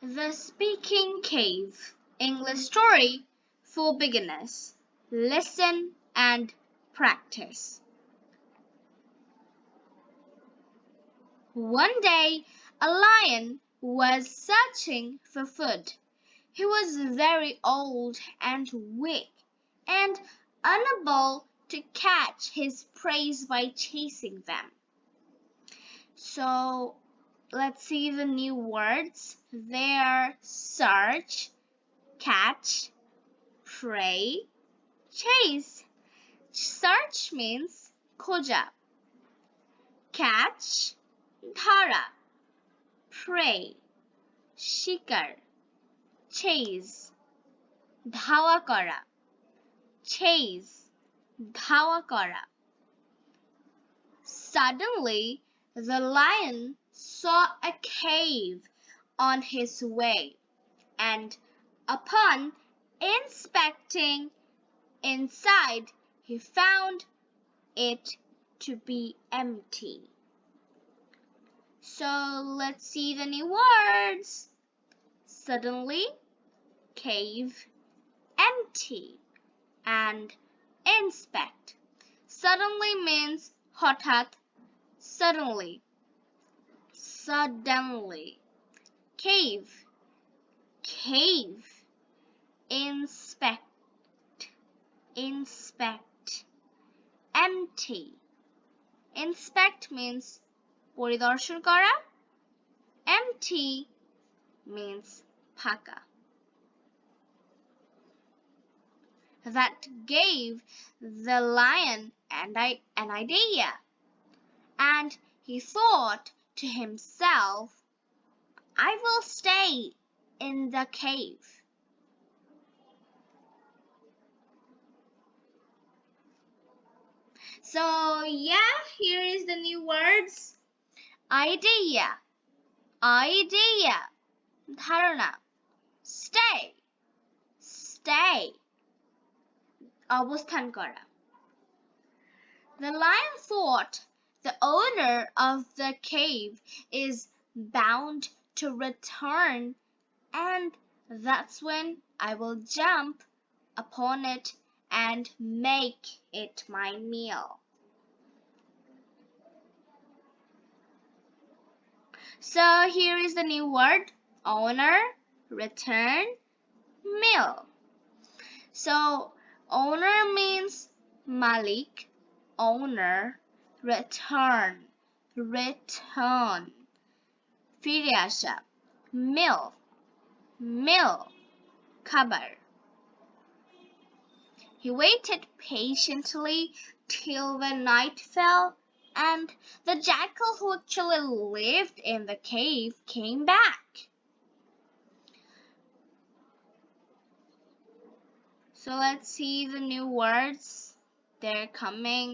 The Speaking Cave, English story for beginners. Listen and practice. One day, a lion was searching for food. He was very old and weak and unable to catch his prey by chasing them. So, let's see the new words. They are search, catch, pray, chase. Search means খোঁজা. Catch, ধরা. Pray, শিকার. Chase, ধাওয়া করা. Chase, ধাওয়া করা. Suddenly, the lion saw a cave on his way, and upon inspecting inside, he found it to be empty. So let's see the new words. Suddenly, cave, empty, and inspect. Suddenly means হঠাৎ, suddenly. Suddenly. Cave, cave. Inspect, inspect. Empty. Inspect means পরিদর্শন করা. Empty means ফাঁকা. That gave the lion an idea, and he thought to himself, I will stay in the cave. So, yeah, here is the new words. Idea, idea, ধারণা. Stay, stay, অবস্থান করা. The lion thought the owner of the cave is bound to return, and that's when I will jump upon it and make it my meal. So here is the new word, owner, return, meal. So owner means malik, owner, return, return. ফিরে আসা, meal, meal, খাবার. He waited patiently till the night fell, and the jackal who actually lived in the cave came back. So let's see the new words. They're coming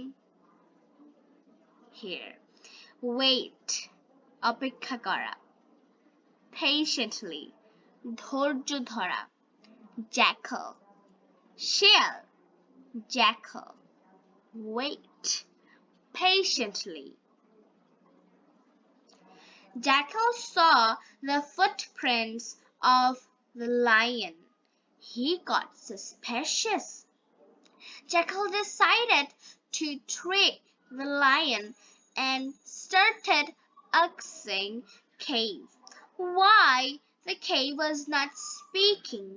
here. Wait, অপেক্ষা করা. Patiently, ধৈর্য ধরা. Jackal, shell, jackal. Wait, patiently. Jackal saw the footprints of the lion. He got suspicious. Jackal decided to trick the lion and started asking cave why the cave was not speaking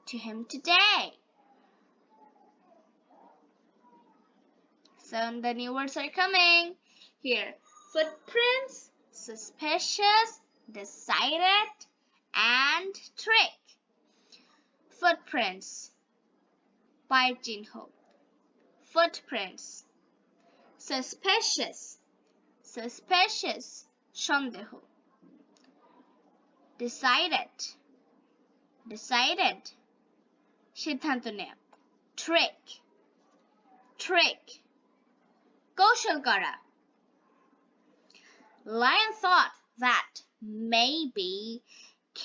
to him today. So the new words are coming here. Footprints, suspicious, decided, and trick. Footprints, পায়ের চিহ্ন. Footprints. Suspicious, suspicious, সন্দেহ. Decided, decided, সিদ্ধান্ত নেয়া. Trick, trick, কৌশল করা. Lion thought that maybe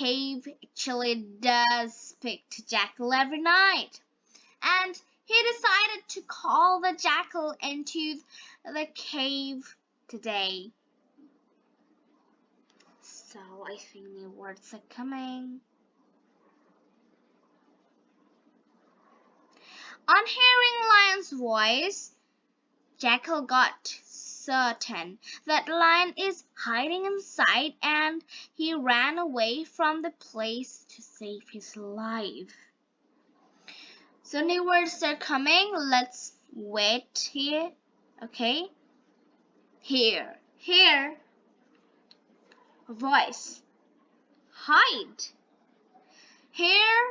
cave actually does speak to Jackal every night, and he decided to call the jackal into the cave today. So I think new words are coming. On hearing Lion's voice, Jackal got certain that Lion is hiding inside, and he ran away from the place to save his life. So new words are coming. Let's wait here. Okay. Here. Voice. Hide. Here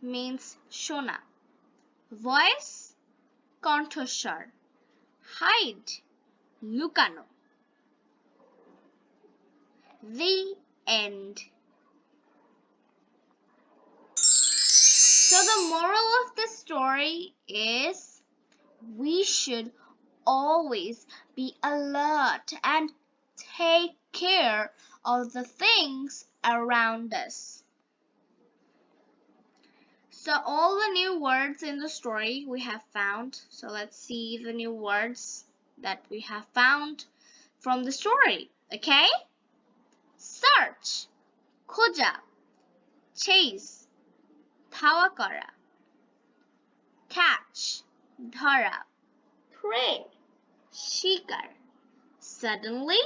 means shona. Voice, কণ্ঠস্বর. Hide, লুকানো. The end. So the moral of the story is we should always be alert and take care of the things around us. So all the new words in the story we have found. So let's see the new words that we have found from the story. Okay? Search, খোঁজা, chase, ধাওয়া করা, catch, ধরা, prey, শিকার, suddenly,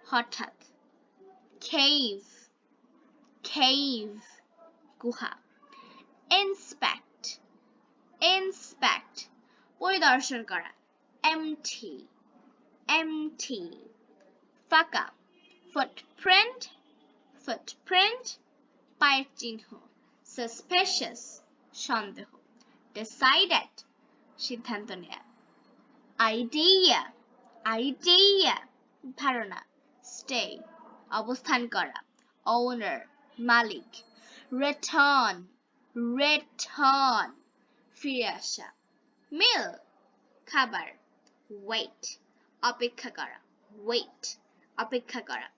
হঠাৎ, cave, গুহা, inspect, পরিদর্শন করা, empty, ফাঁকা, footprint, পায়ের চিহ্ন, suspicious, সন্দেহ, decided, সিদ্ধান্ত নেয়া, idea, ধারণা, stay, অবস্থান করা, owner, মালিক, return, ফিরে আসা, meal, খাবার, wait, অপেক্ষা করা,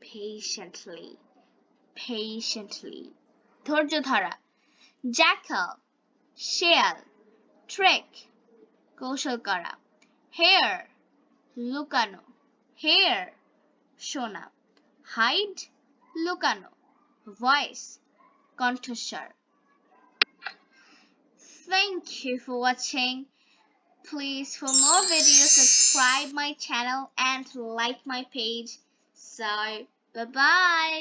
patiently, ধৈর্য ধরা, jackal, শেয়াল, trick, কৌশল করা, hair, লুকানো, hair, শোনা, hide, লুকানো, voice, কণ্ঠস্বর. Thank you for watching. Please, for more videos, subscribe my channel and like my page. So, bye-bye.